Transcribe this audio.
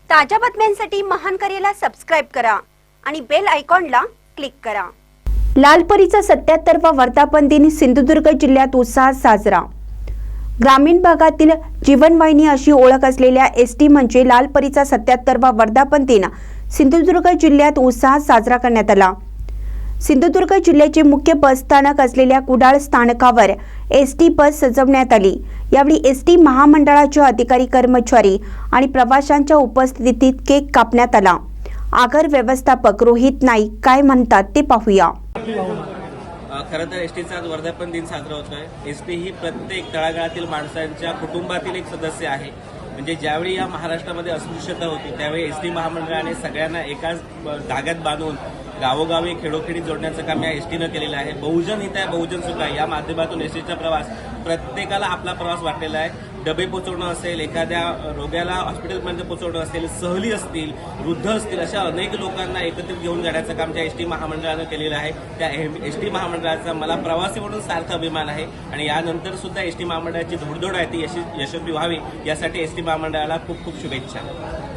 ताज्या बातम्यांसाठी महान करेला सबस्क्राइब करा आणि बेल आयकॉनला क्लिक करा। लालपरीचा 77वा वर्धापन दिन सिंधुदुर्ग जिल्ह्यात उत्साहात साजरा। ग्रामीण भागातील जीवनवाहिनी अशी ओळख असलेल्या एसटी म्हणजे लालपरीचा 77वा वर्धापन दिन सिंधुदुर्ग जिल्ह्यात उत्साहात साजरा करण्यात आला। सिंधुदुर्ग जिल्ह्याचे मुख्य बस स्थानक असलेल्या कुडाळ स्थानकावर एसटी बस सजवण्यात आली। यावेळी एसटी महामंडळाचे अधिकारी कर्मचारी आणि प्रवाशांच्या उपस्थितीत केक कापण्यात आला। आगार व्यवस्थापक रोहित नाईक काय म्हणतात ते पाहूया। खरं तर एसटीचा वर्धापन दिन साजरा होतोय। एसटी ही प्रत्येक तळागाळातील माणसांच्या कुटुंबातील एक सदस्य आहे। म्हणजे ज्यावेळी या महाराष्ट्रामध्ये अस्पृश्यता होती त्यावेळी एसटी महामंडळाने सगळ्यांना एकाच धाग्यात बांधून गावोगावी खेडोखेडी जोडण्याचं काम या एसटीनं केलेलं आहे। बहुजन हित आहे बहुजन सुख आहे या माध्यमातून एसटीचा प्रवास प्रत्येकाला आपला प्रवास वाटलेला आहे। डबे पोचवणं असेल, एखाद्या रोग्याला हॉस्पिटलमध्ये पोचवणं असेल, सहली असतील, वृद्ध असतील, अशा अनेक लोकांना एकत्रित घेऊन जाण्याचं काम त्या एसटी महामंडळानं केलेलं आहे। त्या एसटी महामंडळाचा मला प्रवासी म्हणून सार्थ अभिमान आहे आणि यानंतर सुद्धा एसटी महामंडळाची धोडधोड आहे ती यशस्वी व्हावी यासाठी एसटी महामंडळाला खूप खूप शुभेच्छा।